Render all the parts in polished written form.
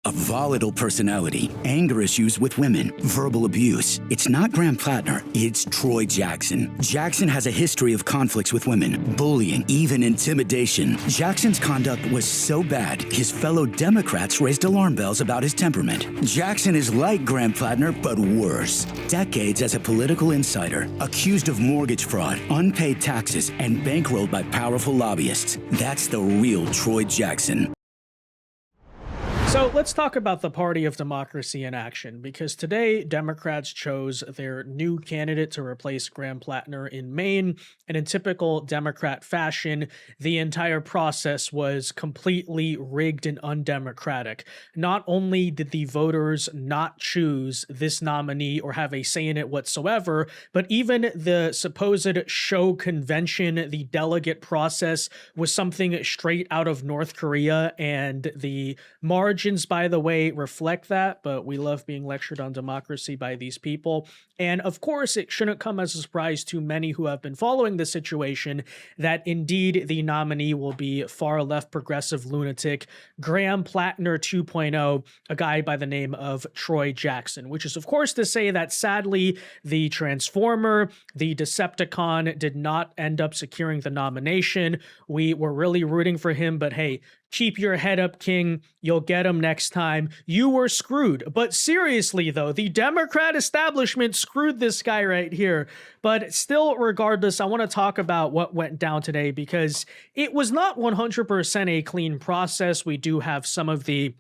A volatile personality, anger issues with women, verbal abuse. It's not Graham Plattner, it's Troy Jackson. Jackson has a history of conflicts with women, bullying, even intimidation. Jackson's conduct was so bad, his fellow Democrats raised alarm bells about his temperament. Jackson is like Graham Plattner, but worse. Decades as a political insider, accused of mortgage fraud, unpaid taxes, and bankrolled by powerful lobbyists. That's the real Troy Jackson. So let's talk about the Party of Democracy in action, because today Democrats chose their new candidate to replace Graham Plattner in Maine, and in typical Democrat fashion, the entire process was completely rigged and undemocratic. Not only did the voters not choose this nominee or have a say in it whatsoever, but even the supposed show convention, the delegate process, was something straight out of North Korea, and the margins, by the way, reflect that, but we love being lectured on democracy by these people. And of course, it shouldn't come as a surprise to many who have been following the situation that indeed the nominee will be far left progressive lunatic Graham Plattner 2.0, a guy by the name of Troy Jackson, which is of course to say that sadly the Transformer, the Decepticon, did not end up securing the nomination. We were really rooting for him, but hey, keep your head up, King. You'll get him next time. You were screwed. But seriously, though, the Democrat establishment screwed this guy right here. But still, regardless, I want to talk about what went down today, because it was not 100% a clean process. We do have some of the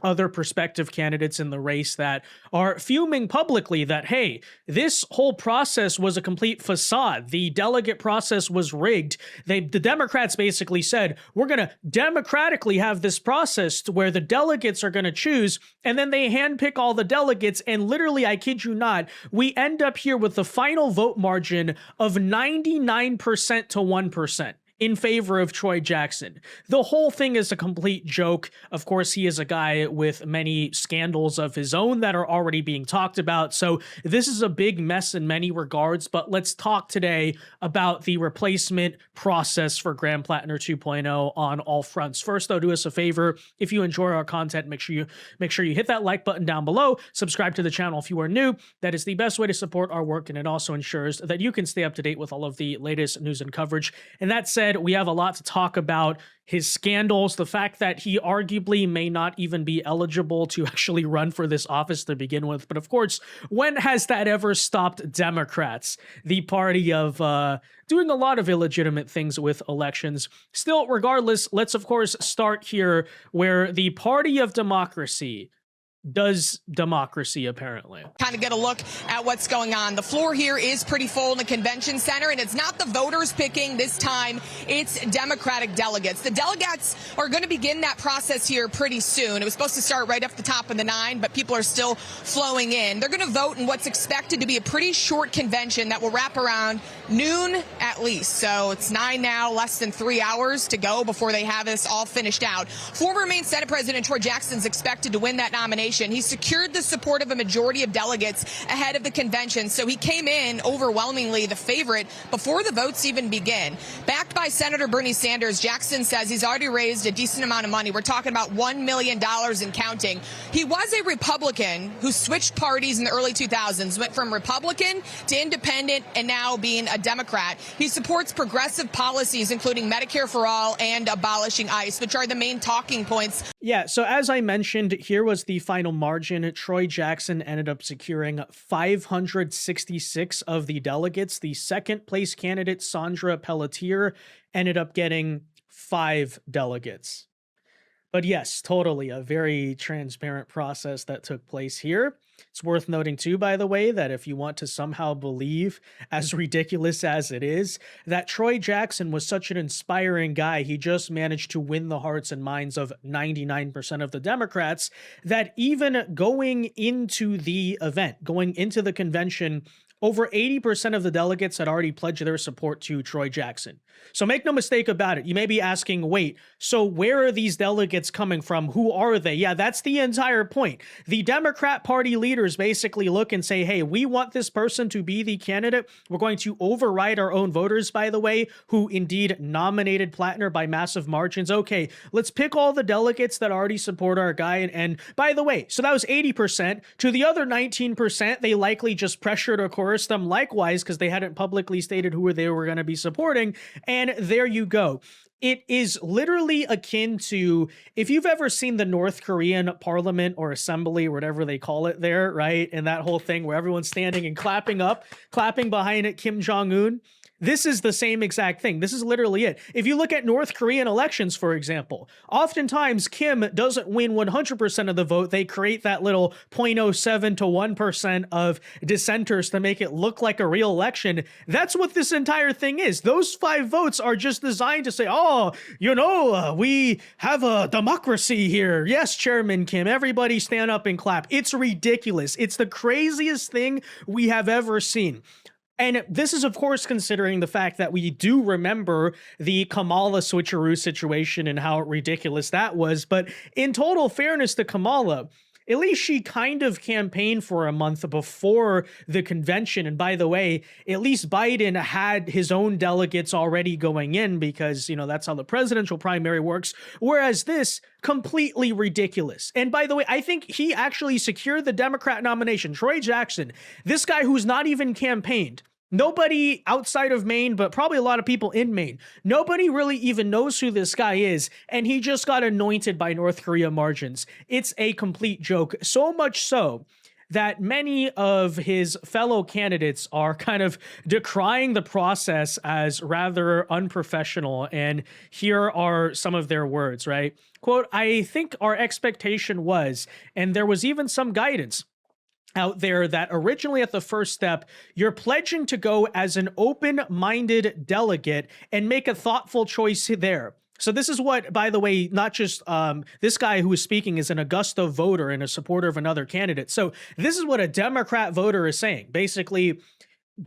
other prospective candidates in the race that are fuming publicly that, hey, this whole process was a complete facade. The delegate process was rigged. The Democrats basically said, we're going to democratically have this process to where the delegates are going to choose, and then they handpick all the delegates, and literally, I kid you not, we end up here with the final vote margin of 99% to 1%. In favor of Troy Jackson. The whole thing is a complete joke. Of course, he is a guy with many scandals of his own that are already being talked about, so this is a big mess in many regards, but let's talk today about the replacement process for Graham Plattner 2.0 on all fronts. First, though, do us a favor. If you enjoy our content, make sure you hit that like button down below. Subscribe to the channel if you are new. That is the best way to support our work, and it also ensures that you can stay up to date with all of the latest news and coverage. And that said, we have a lot to talk about. His scandals, the fact that he arguably may not even be eligible to actually run for this office to begin with. But of course, when has that ever stopped Democrats, the party of doing a lot of illegitimate things with elections? Still, regardless, let's of course start here where the Party of Democracy does democracy, apparently. Kind of get a look at what's going on. The floor here is pretty full in the convention center, and it's not the voters picking this time. It's Democratic delegates. The delegates are going to begin that process here pretty soon. It was supposed to start right off the top of the 9, but people are still flowing in. They're going to vote in what's expected to be a pretty short convention that will wrap around noon at least. So it's 9 now, less than 3 hours to go before they have this all finished out. Former Maine Senate President Troy Jackson is expected to win that nomination. He secured the support of a majority of delegates ahead of the convention, so he came in overwhelmingly the favorite before the votes even begin. Backed by Senator Bernie Sanders, Jackson says he's already raised a decent amount of money. We're talking about $1 million and counting. He was a Republican who switched parties in the early 2000s, went from Republican to independent, and now being a Democrat. He supports progressive policies, including Medicare for all and abolishing ICE, which are the main talking points. Yeah, so as I mentioned, here was the final margin. Troy Jackson ended up securing 566 of the delegates. The second place candidate, Sandra Pelletier, ended up getting 5 delegates. But yes, totally a very transparent process that took place here. It's worth noting too, by the way, that if you want to somehow believe, as ridiculous as it is, that Troy Jackson was such an inspiring guy, he just managed to win the hearts and minds of 99% of the Democrats, that even going into the event, going into the convention, over 80% of the delegates had already pledged their support to Troy Jackson. So make no mistake about it. You may be asking, wait, so where are these delegates coming from? Who are they? Yeah, that's the entire point. The Democrat Party leaders basically look and say, hey, we want this person to be the candidate. We're going to override our own voters, by the way, who indeed nominated Plattner by massive margins. Okay, let's pick all the delegates that already support our guy. And by the way, so that was 80%. To the other 19%, they likely just pressured or coerced them likewise because they hadn't publicly stated who they were going to be supporting. And there you go. It is literally akin to, if you've ever seen the North Korean parliament or assembly, or whatever they call it there, right? And that whole thing where everyone's standing and clapping behind it, Kim Jong-un. This is the same exact thing. This is literally it. If you look at North Korean elections, for example, oftentimes Kim doesn't win 100% of the vote. They create that little 0.07 to 1% of dissenters to make it look like a real election. That's what this entire thing is. Those 5 votes are just designed to say, oh, we have a democracy here. Yes, Chairman Kim, everybody stand up and clap. It's ridiculous. It's the craziest thing we have ever seen. And this is, of course, considering the fact that we do remember the Kamala switcheroo situation and how ridiculous that was. But in total fairness to Kamala, at least she kind of campaigned for a month before the convention. And by the way, at least Biden had his own delegates already going in because, that's how the presidential primary works. Whereas this, completely ridiculous. And by the way, I think he actually secured the Democrat nomination. Troy Jackson, this guy who's not even campaigned. Nobody outside of Maine, but probably a lot of people in Maine, nobody really even knows who this guy is, and he just got anointed by North Korea margins. It's a complete joke, so much so that many of his fellow candidates are kind of decrying the process as rather unprofessional, and here are some of their words, right? Quote, I think our expectation was, and there was even some guidance out there that originally at the first step, you're pledging to go as an open-minded delegate and make a thoughtful choice there. So this is what, by the way, not just this guy who is speaking is an Augusta voter and a supporter of another candidate. So this is what a Democrat voter is saying. Basically,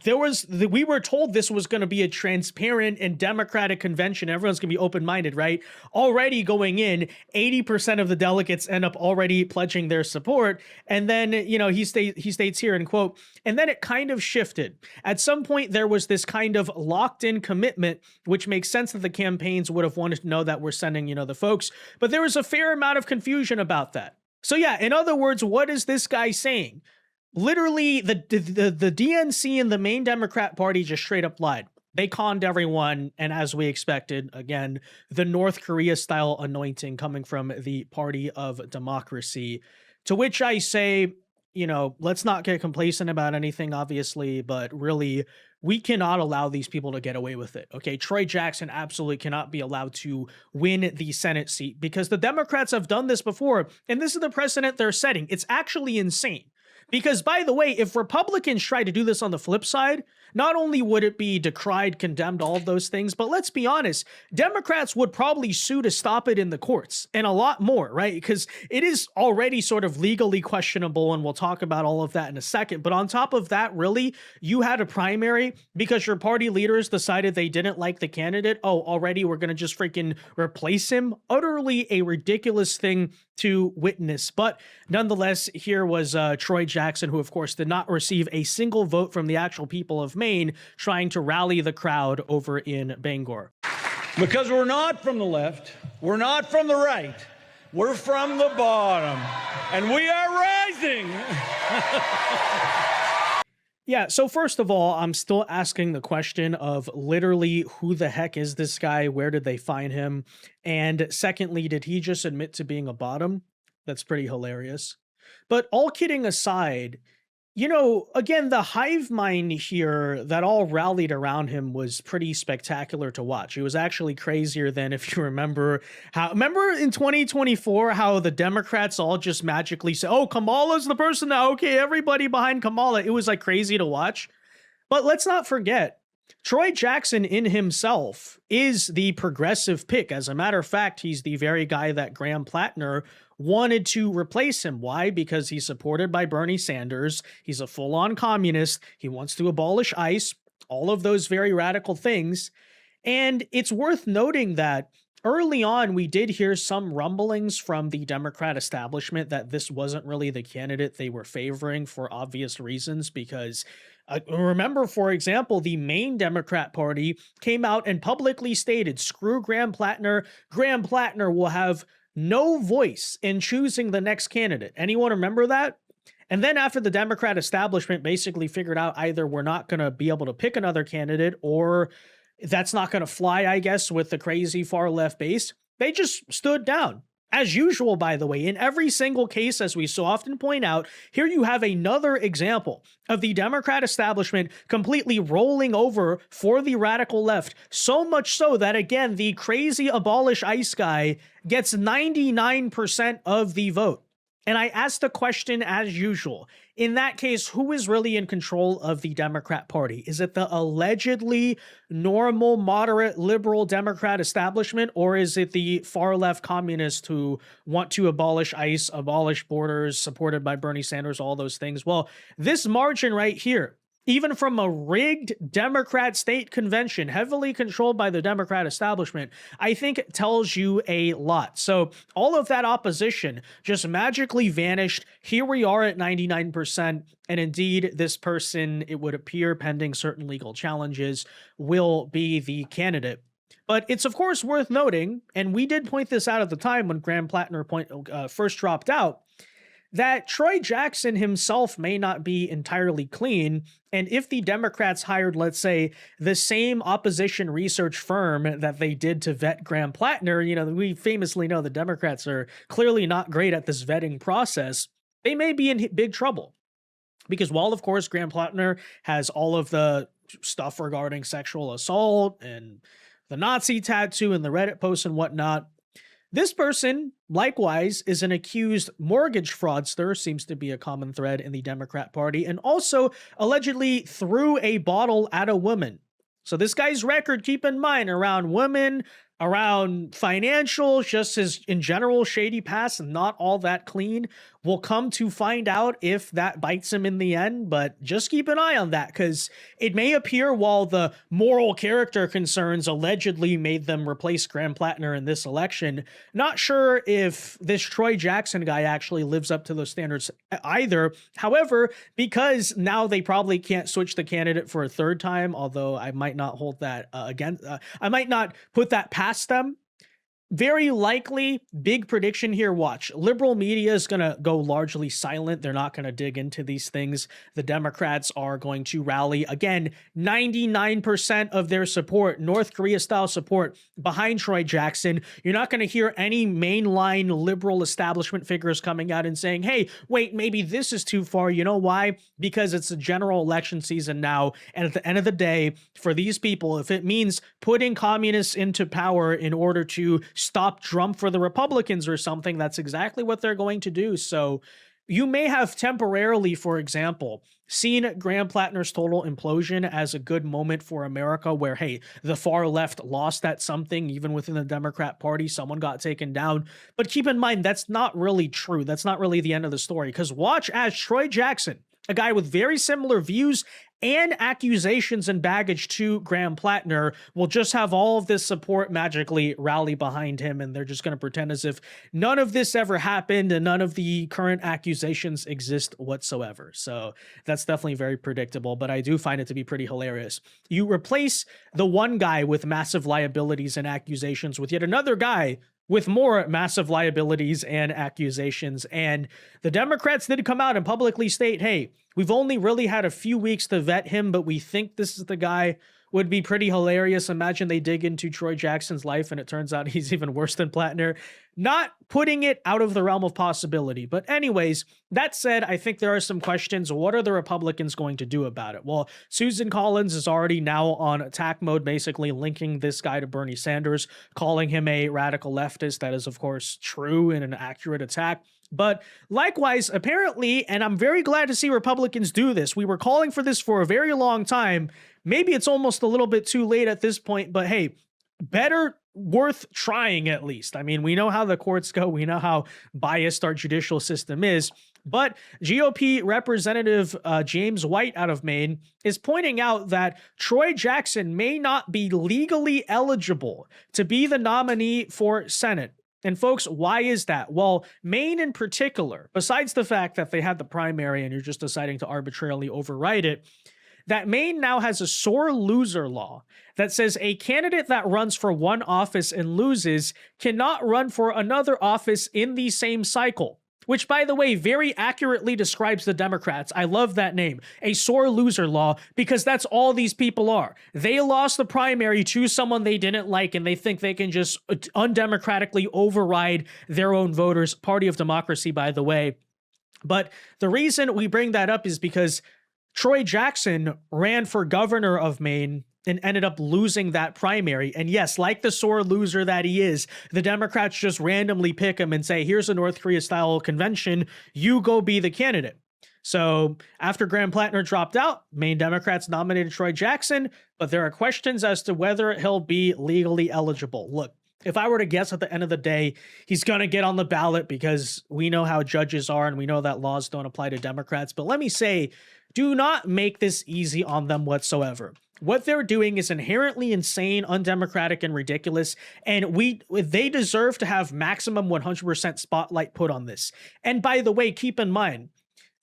we were told this was going to be a transparent and democratic convention. Everyone's going to be open-minded, right? Already going in, 80% of the delegates end up already pledging their support. And then, he states here in quote, and then it kind of shifted. At some point, there was this kind of locked-in commitment, which makes sense that the campaigns would have wanted to know that we're sending, the folks. But there was a fair amount of confusion about that. So yeah, in other words, what is this guy saying? Literally, the DNC and the Maine Democrat Party just straight up lied. They conned everyone, and as we expected, again, the North Korea-style anointing coming from the Party of Democracy, to which I say, let's not get complacent about anything, obviously, but really, we cannot allow these people to get away with it, okay? Troy Jackson absolutely cannot be allowed to win the Senate seat because the Democrats have done this before, and this is the precedent they're setting. It's actually insane. Because, by the way, if Republicans try to do this on the flip side, not only would it be decried, condemned, all of those things, but let's be honest, Democrats would probably sue to stop it in the courts, and a lot more, right? Because it is already sort of legally questionable, and we'll talk about all of that in a second. But on top of that, really, you had a primary because your party leaders decided they didn't like the candidate. Oh, already we're going to just freaking replace him? Utterly a ridiculous thing to witness. But nonetheless, here was Troy Jackson, who, of course, did not receive a single vote from the actual people of Maine, trying to rally the crowd over in Bangor. Because we're not from the left, we're not from the right, we're from the bottom, and we are rising. Yeah, so first of all, I'm still asking the question of literally who the heck is this guy? Where did they find him? And secondly, did he just admit to being a bottom? That's pretty hilarious. But all kidding aside, again, the hive mind here that all rallied around him was pretty spectacular to watch. It was actually crazier than, if you remember in 2024, how the Democrats all just magically say, oh, Kamala's the person now. Okay, everybody behind Kamala. It was like crazy to watch. But let's not forget, Troy Jackson in himself is the progressive pick. As a matter of fact, he's the very guy that Graham Plattner wanted to replace him. Why? Because he's supported by Bernie Sanders. He's a full-on communist. He wants to abolish ICE, all of those very radical things. And it's worth noting that early on, we did hear some rumblings from the Democrat establishment that this wasn't really the candidate they were favoring for obvious reasons, because remember, for example, the Maine Democrat Party came out and publicly stated, screw Graham Plattner. Graham Plattner will have no voice in choosing the next candidate. Anyone remember that? And then after the Democrat establishment basically figured out either we're not going to be able to pick another candidate or that's not going to fly, I guess, with the crazy far left base, they just stood down. As usual, by the way, in every single case, as we so often point out, here you have another example of the Democrat establishment completely rolling over for the radical left, so much so that, again, the crazy abolish ICE guy gets 99% of the vote. And I asked the question as usual. In that case, who is really in control of the Democrat Party? Is it the allegedly normal, moderate, liberal Democrat establishment, or is it the far left communists who want to abolish ICE, abolish borders, supported by Bernie Sanders, all those things? Well, this margin right here, even from a rigged Democrat state convention, heavily controlled by the Democrat establishment, I think it tells you a lot. So all of that opposition just magically vanished. Here we are at 99%. And indeed, this person, it would appear, pending certain legal challenges, will be the candidate. But it's, of course, worth noting, and we did point this out at the time when Graham Plattner first dropped out, that Troy Jackson himself may not be entirely clean. And if the Democrats hired, let's say, the same opposition research firm that they did to vet Graham Plattner, you know, we famously know the Democrats are clearly not great at this vetting process, they may be in big trouble. Because while, of course, Graham Plattner has all of the stuff regarding sexual assault and the Nazi tattoo and the Reddit posts and whatnot, this person, likewise, is an accused mortgage fraudster, seems to be a common thread in the Democrat Party, and also allegedly threw a bottle at a woman. So this guy's record, keep in mind, around women, around financials, just his, in general, shady past, not all that clean. We'll come to find out if that bites him in the end, but just keep an eye on that, because it may appear while the moral character concerns allegedly made them replace Graham Plattner in this election, not sure if this Troy Jackson guy actually lives up to those standards either. However, because now they probably can't switch the candidate for a third time, although I might not hold that I might not put that past them. Very likely, big prediction here, watch. Liberal media is going to go largely silent. They're not going to dig into these things. The Democrats are going to rally, again, 99% of their support, North Korea-style support, behind Troy Jackson. You're not going to hear any mainline liberal establishment figures coming out and saying, hey, wait, maybe this is too far. You know why? Because it's a general election season now, and at the end of the day, for these people, if it means putting communists into power in order to stop Trump for the Republicans or something, that's exactly what they're going to do. So you may have temporarily, for example, seen Graham Plattner's total implosion as a good moment for America where, hey, the far left lost at something, even within the Democrat Party, someone got taken down. But keep in mind, that's not really true. That's not really the end of the story, because watch as Troy Jackson, a guy with very similar views and accusations and baggage to Graham Plattner, will just have all of this support magically rally behind him, and they're just going to pretend as if none of this ever happened and none of the current accusations exist whatsoever. So that's definitely very predictable, but I do find it to be pretty hilarious. You replace the one guy with massive liabilities and accusations with yet another guy with more massive liabilities and accusations. And the Democrats did come out and publicly state, hey, we've only really had a few weeks to vet him, but we think this is the guy. Would be pretty hilarious. Imagine they dig into Troy Jackson's life and it turns out he's even worse than Plattner. Not putting it out of the realm of possibility. But anyways, that said, I think there are some questions. What are the Republicans going to do about it? Well, Susan Collins is already now on attack mode, basically linking this guy to Bernie Sanders, calling him a radical leftist. That is, of course, true and an accurate attack. But likewise, apparently, and I'm very glad to see Republicans do this. We were calling for this for a very long time. Maybe it's almost a little bit too late at this point, but hey, better worth trying at least. I mean, we know how the courts go. We know how biased our judicial system is. But GOP Representative James White out of Maine is pointing out that Troy Jackson may not be legally eligible to be the nominee for Senate. And folks, why is that? Well, Maine in particular, besides the fact that they had the primary and you're just deciding to arbitrarily override it, that Maine now has a sore loser law that says a candidate that runs for one office and loses cannot run for another office in the same cycle. Which, by the way, very accurately describes the Democrats. I love that name, a sore loser law, because that's all these people are. They lost the primary to someone they didn't like, and they think they can just undemocratically override their own voters. Party of democracy, by the way. But the reason we bring that up is because Troy Jackson ran for governor of Maine and ended up losing that primary. And yes, like the sore loser that he is, the Democrats just randomly pick him and say, here's a North Korea-style convention, you go be the candidate. So after Graham Plattner dropped out, Maine Democrats nominated Troy Jackson, but there are questions as to whether he'll be legally eligible. Look, if I were to guess at the end of the day, he's going to get on the ballot because we know how judges are and we know that laws don't apply to Democrats. But let me say, do not make this easy on them whatsoever. What they're doing is inherently insane, undemocratic, and ridiculous, and they deserve to have maximum 100% spotlight put on this. And by the way, keep in mind,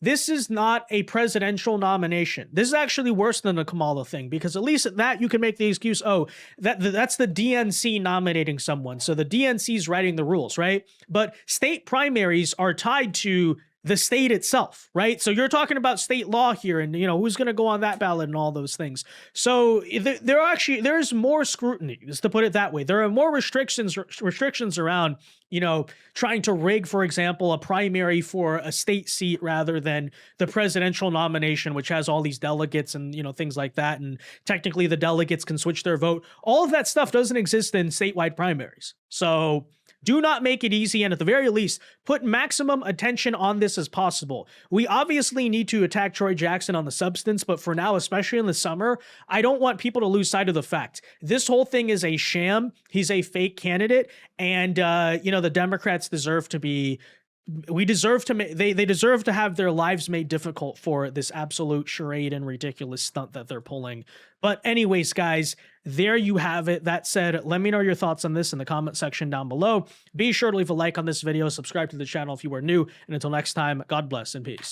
this is not a presidential nomination. This is actually worse than the Kamala thing, because at least at that you can make the excuse, oh, that's the DNC nominating someone. So the DNC is writing the rules, right? But state primaries are tied to the state itself, right? So you're talking about state law here and, who's going to go on that ballot and all those things. So there's more scrutiny, just to put it that way. There are more restrictions around, trying to rig, for example, a primary for a state seat rather than the presidential nomination, which has all these delegates and, things like that. And technically the delegates can switch their vote. All of that stuff doesn't exist in statewide primaries. So do not make it easy, and at the very least, put maximum attention on this as possible. We obviously need to attack Troy Jackson on the substance, but for now, especially in the summer, I don't want people to lose sight of the fact. This whole thing is a sham. He's a fake candidate, and, the Democrats deserve to be... they deserve to have their lives made difficult for this absolute charade and ridiculous stunt that they're pulling. But anyways, guys, there you have it. That said, let me know your thoughts on this in the comment section down below. Be sure to leave a like on this video, subscribe to the channel if you are new, and until next time, God bless and peace.